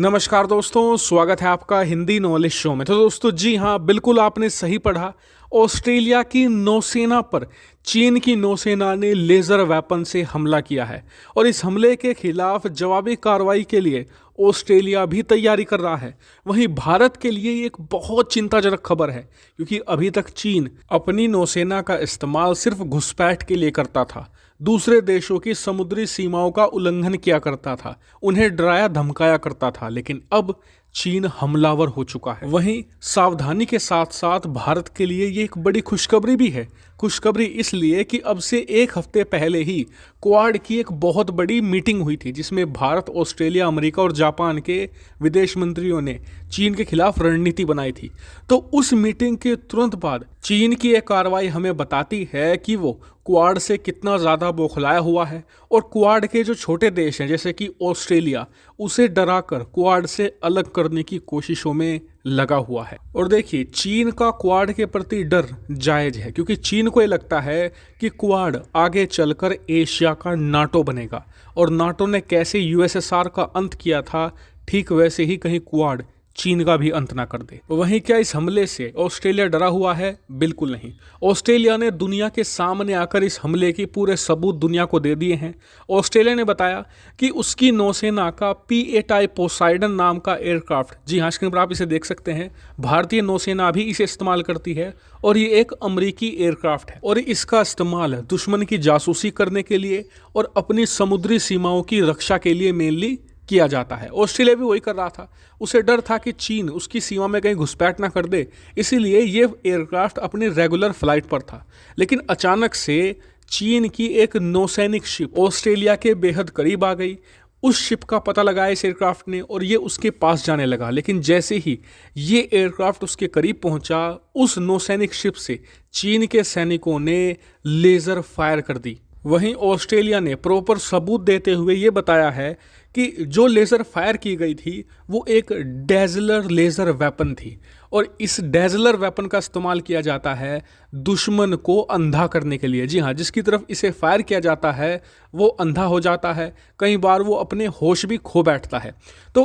नमस्कार दोस्तों, स्वागत है आपका हिंदी नॉलेज शो में। तो दोस्तों जी हाँ, बिल्कुल आपने सही पढ़ा। ऑस्ट्रेलिया की नौसेना पर चीन की नौसेना ने लेज़र वेपन से हमला किया है और इस हमले के खिलाफ जवाबी कार्रवाई के लिए ऑस्ट्रेलिया भी तैयारी कर रहा है। वहीं भारत के लिए ये एक बहुत चिंताजनक खबर है, क्योंकि अभी तक चीन अपनी नौसेना का इस्तेमाल सिर्फ घुसपैठ के लिए करता था, दूसरे देशों की समुद्री सीमाओं का उल्लंघन किया करता था, उन्हें डराया धमकाया करता था। लेकिन अब चीन हमलावर हो चुका है। वहीं सावधानी के साथ साथ भारत के लिए ये एक बड़ी खुशखबरी भी है। खुशखबरी इसलिए कि अब से एक हफ्ते पहले ही क्वाड की एक बहुत बड़ी मीटिंग हुई थी, जिसमें भारत, ऑस्ट्रेलिया, अमेरिका और जापान के विदेश मंत्रियों ने चीन के खिलाफ रणनीति बनाई थी। तो उस मीटिंग के तुरंत बाद चीन की यह कार्रवाई हमें बताती है कि वो क्वाड से कितना ज़्यादा बौखलाया हुआ है और क्वाड के जो छोटे देश हैं जैसे कि ऑस्ट्रेलिया, उसे डराकर क्वाड से अलग करने की कोशिशों में लगा हुआ है। और देखिए, चीन का क्वाड के प्रति डर जायज है, क्योंकि चीन को ये लगता है कि क्वाड आगे चलकर एशिया का नाटो बनेगा, और नाटो ने कैसे यूएसएसआर का अंत किया था, ठीक वैसे ही कहीं क्वाड चीन का भी अंत ना कर दे। वहीं क्या इस हमले से ऑस्ट्रेलिया डरा हुआ है? बिल्कुल नहीं। ऑस्ट्रेलिया ने दुनिया के सामने आकर इस हमले की पूरे सबूत दुनिया को दे दिए हैं। ऑस्ट्रेलिया ने बताया कि उसकी नौसेना का P-8I पोसाइडन नाम का एयरक्राफ्ट, जी हाँ, स्क्रीन पर आप इसे देख सकते हैं, भारतीय नौसेना भी इसे इस्तेमाल करती है और ये एक अमरीकी एयरक्राफ्ट है और इसका इस्तेमाल दुश्मन की जासूसी करने के लिए और अपनी समुद्री सीमाओं की रक्षा के लिए मेनली किया जाता है। ऑस्ट्रेलिया भी वही कर रहा था। उसे डर था कि चीन उसकी सीमा में कहीं घुसपैठ ना कर दे, इसीलिए ये एयरक्राफ्ट अपने रेगुलर फ्लाइट पर था। लेकिन अचानक से चीन की एक नौसैनिक शिप ऑस्ट्रेलिया के बेहद करीब आ गई। उस शिप का पता लगाया इस एयरक्राफ्ट ने और ये उसके पास जाने लगा। लेकिन जैसे ही ये एयरक्राफ्ट उसके करीब पहुंचा, उस नौसैनिक शिप से चीन के सैनिकों ने लेज़र फायर कर दी। वहीं ऑस्ट्रेलिया ने प्रॉपर सबूत देते हुए ये बताया है कि जो लेज़र फायर की गई थी वो एक डेजलर लेज़र वेपन थी और इस डेजलर वेपन का इस्तेमाल किया जाता है दुश्मन को अंधा करने के लिए। जी हाँ, जिसकी तरफ इसे फायर किया जाता है वो अंधा हो जाता है, कई बार वो अपने होश भी खो बैठता है। तो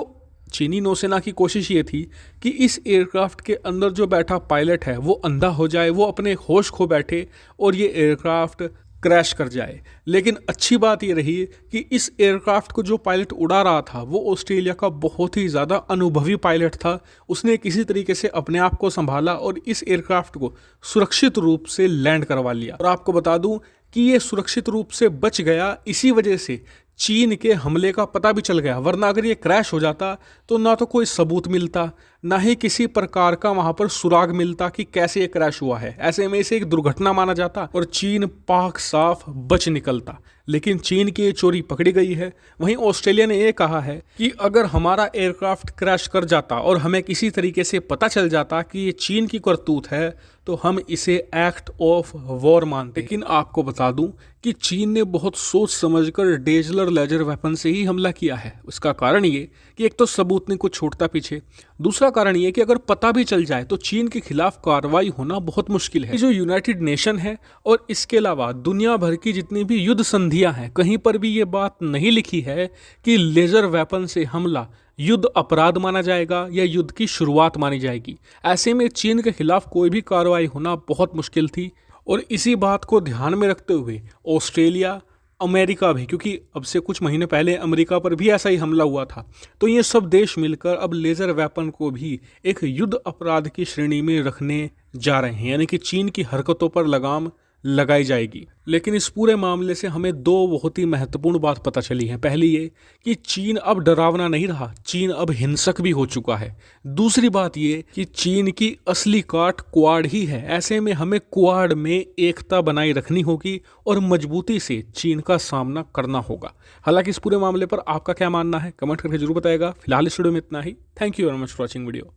चीनी नौसेना की कोशिश ये थी कि इस एयरक्राफ्ट के अंदर जो बैठा पायलट है वो अंधा हो जाए, वो अपने होश खो बैठे और ये एयरक्राफ्ट क्रैश कर जाए। लेकिन अच्छी बात ये रही कि इस एयरक्राफ्ट को जो पायलट उड़ा रहा था वो ऑस्ट्रेलिया का बहुत ही ज़्यादा अनुभवी पायलट था। उसने किसी तरीके से अपने आप को संभाला और इस एयरक्राफ्ट को सुरक्षित रूप से लैंड करवा लिया। और आपको बता दूं कि ये सुरक्षित रूप से बच गया, इसी वजह से चीन के हमले का पता भी चल गया। वरना अगर ये क्रैश हो जाता तो ना तो कोई सबूत मिलता, ना ही किसी प्रकार का वहां पर सुराग मिलता कि कैसे ये क्रैश हुआ है। ऐसे में इसे एक दुर्घटना माना जाता और चीन पाक साफ बच निकलता। लेकिन चीन की ये चोरी पकड़ी गई है। वहीं ऑस्ट्रेलिया ने यह कहा है कि अगर हमारा एयरक्राफ्ट क्रैश कर जाता और हमें किसी तरीके से पता चल जाता कि ये चीन की करतूत है तो हम इसे एक्ट ऑफ वॉर मानते। लेकिन आपको बता दूं कि चीन ने बहुत सोच समझकर डेजलर लेजर वेपन से ही हमला किया है। उसका कारण ये कि एक तो सबूत नहीं कुछ छोड़ता पीछे, दूसरा कारण ये कि अगर पता भी चल जाए तो चीन के खिलाफ कार्रवाई होना बहुत मुश्किल है। जो यूनाइटेड नेशन है और इसके अलावा दुनिया भर की जितनी भी युद्ध संधियां हैं, कहीं पर भी ये बात नहीं लिखी है कि लेजर वेपन से हमला युद्ध अपराध माना जाएगा या युद्ध की शुरुआत मानी जाएगी। ऐसे में चीन के खिलाफ कोई भी कार्रवाई होना बहुत मुश्किल थी। और इसी बात को ध्यान में रखते हुए ऑस्ट्रेलिया, अमेरिका भी, क्योंकि अब से कुछ महीने पहले अमेरिका पर भी ऐसा ही हमला हुआ था, तो ये सब देश मिलकर अब लेज़र वेपन को भी एक युद्ध अपराध की श्रेणी में रखने जा रहे हैं। यानी कि चीन की हरकतों पर लगाम लगाई जाएगी। लेकिन इस पूरे मामले से हमें दो बहुत ही महत्वपूर्ण बात पता चली है। पहली ये कि चीन अब डरावना नहीं रहा, चीन अब हिंसक भी हो चुका है। दूसरी बात ये कि चीन की असली काट क्वाड ही है। ऐसे में हमें क्वाड में एकता बनाए रखनी होगी और मजबूती से चीन का सामना करना होगा। हालांकि इस पूरे मामले पर आपका क्या मानना है कमेंट करके जरूर बताएगा। फिलहाल इस वीडियो में इतना ही। Thank you very much for watching video.